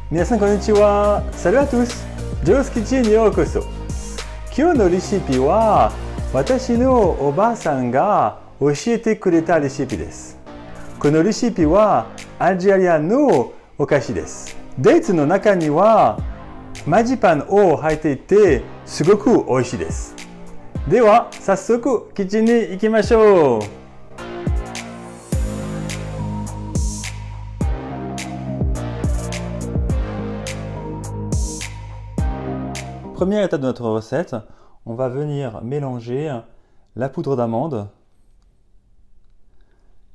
Minasan konnichiwa! Salut à tous! Joe's Kitchen ni yokoso! Kyou no recipe wa watashi no oba-san ga oshiete kureta recipe desu. Kono recipe wa Algeria no okashi desu. Dates no naka ni wa majipan o haite ite sugoku oishii desu. Dewa, sassoku kitchen ni ikimashou! Première étape de notre recette, on va venir mélanger la poudre d'amande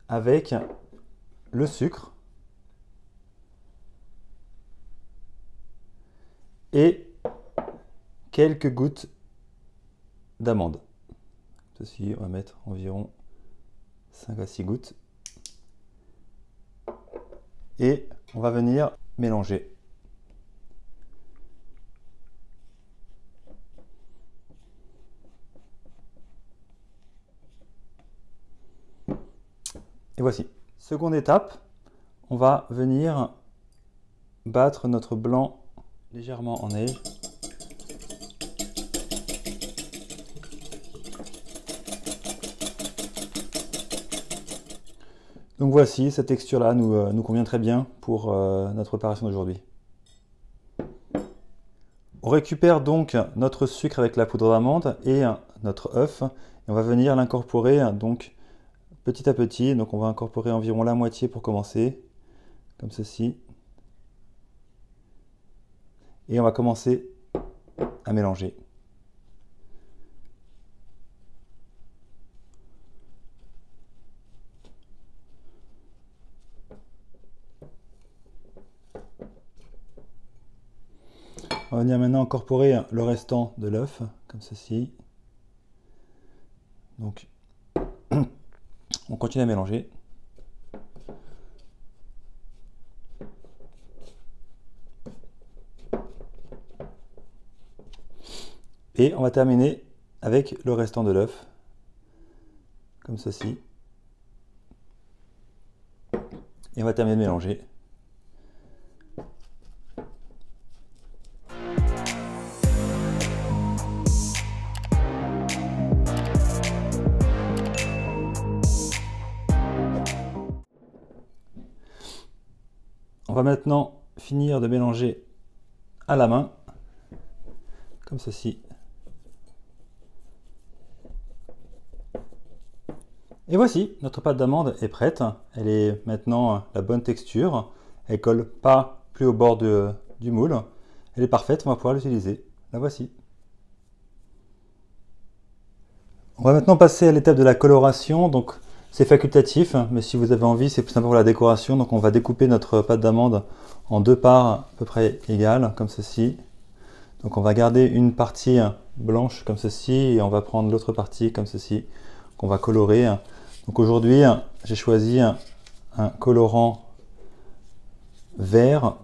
avec le sucre et quelques gouttes d'amande. Ceci, on va mettre environ 5 à 6 gouttes. Et on va venir mélanger. Et voici. Seconde étape, on va venir battre notre blanc légèrement en neige. Donc voici, cette texture-là nous convient très bien pour notre préparation d'aujourd'hui. On récupère donc notre sucre avec la poudre d'amande et notre œuf. Et on va venir l'incorporer donc petit à petit. Donc on va incorporer environ la moitié pour commencer, comme ceci. Et on va commencer à mélanger. On va venir maintenant incorporer le restant de l'œuf, comme ceci. Donc, on continue à mélanger. Et on va terminer avec le restant de l'œuf, comme ceci. Et on va terminer de mélanger. On va maintenant finir de mélanger à la main, comme ceci. Et voici, notre pâte d'amande est prête. Elle est maintenant la bonne texture. Elle ne colle pas plus au bord du moule. Elle est parfaite, on va pouvoir l'utiliser. La voici. On va maintenant passer à l'étape de la coloration. Donc, c'est facultatif, mais si vous avez envie, c'est plus simple pour la décoration. Donc on va découper notre pâte d'amande en deux parts à peu près égales, comme ceci. Donc on va garder une partie blanche comme ceci, et on va prendre l'autre partie comme ceci, qu'on va colorer. Donc aujourd'hui, j'ai choisi un colorant vert.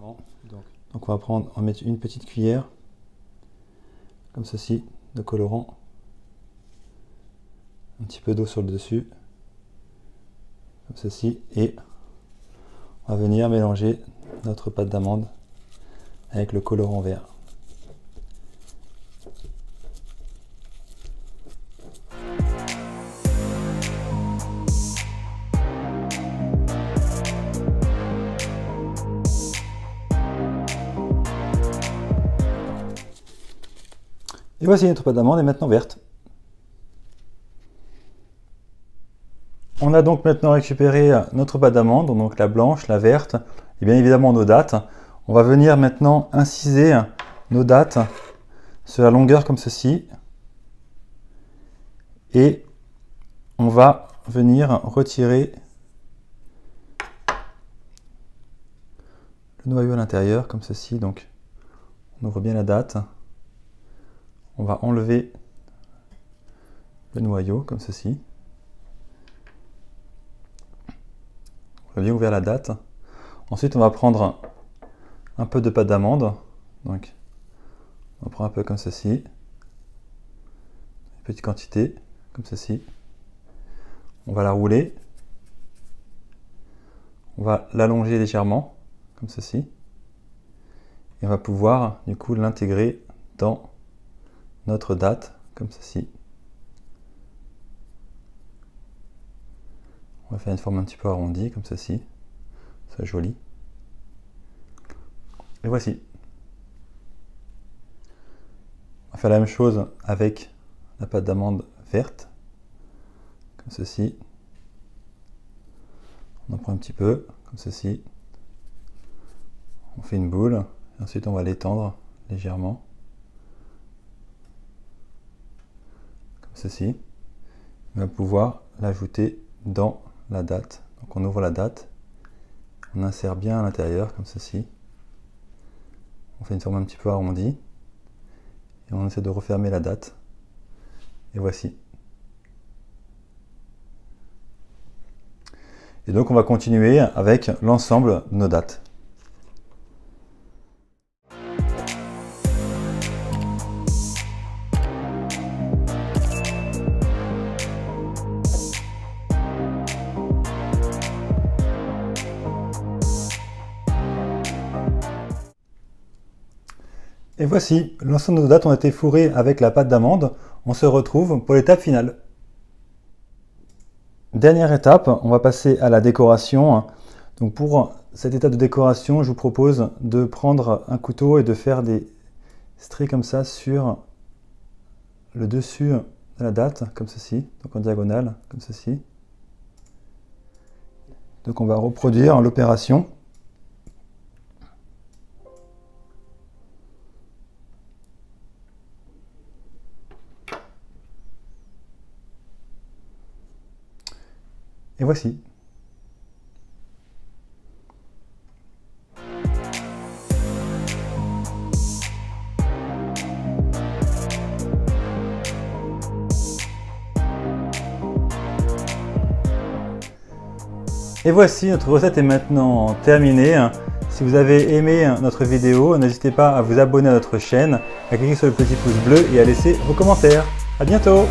Donc on va mettre une petite cuillère, comme ceci, de colorant. Un petit peu d'eau sur le dessus. Comme ceci, et on va venir mélanger notre pâte d'amande avec le colorant vert. Et voici notre pâte d'amande est maintenant verte. On a donc maintenant récupéré notre pâte d'amande, donc la blanche, la verte et bien évidemment nos dattes. On va venir maintenant inciser nos dattes sur la longueur comme ceci. Et on va venir retirer le noyau à l'intérieur comme ceci. Donc on ouvre bien la date. On va enlever le noyau comme ceci. On va bien ouvrir la date. Ensuite, on va prendre un peu de pâte d'amande. Donc, on prend un peu comme ceci. Une petite quantité, comme ceci. On va la rouler. On va l'allonger légèrement, comme ceci. Et on va pouvoir du coup l'intégrer dans notre date, comme ceci. On va faire une forme un petit peu arrondie, comme ceci. C'est joli. Et voici. On va faire la même chose avec la pâte d'amande verte, comme ceci. On en prend un petit peu, comme ceci. On fait une boule, et ensuite on va l'étendre légèrement, comme ceci. On va pouvoir l'ajouter dans la date. Donc on ouvre la date, on insère bien à l'intérieur, comme ceci. On fait une forme un petit peu arrondie, et on essaie de refermer la date. Et voici. Et donc on va continuer avec l'ensemble de nos dates. Et voici, l'ensemble de nos dates ont été fourrées avec la pâte d'amande. On se retrouve pour l'étape finale. Dernière étape, on va passer à la décoration. Donc pour cette étape de décoration, je vous propose de prendre un couteau et de faire des stries comme ça sur le dessus de la date, comme ceci, donc en diagonale, comme ceci. Donc on va reproduire l'opération. Et voici. Et voici, notre recette est maintenant terminée. Si vous avez aimé notre vidéo, n'hésitez pas à vous abonner à notre chaîne, à cliquer sur le petit pouce bleu et à laisser vos commentaires. À bientôt!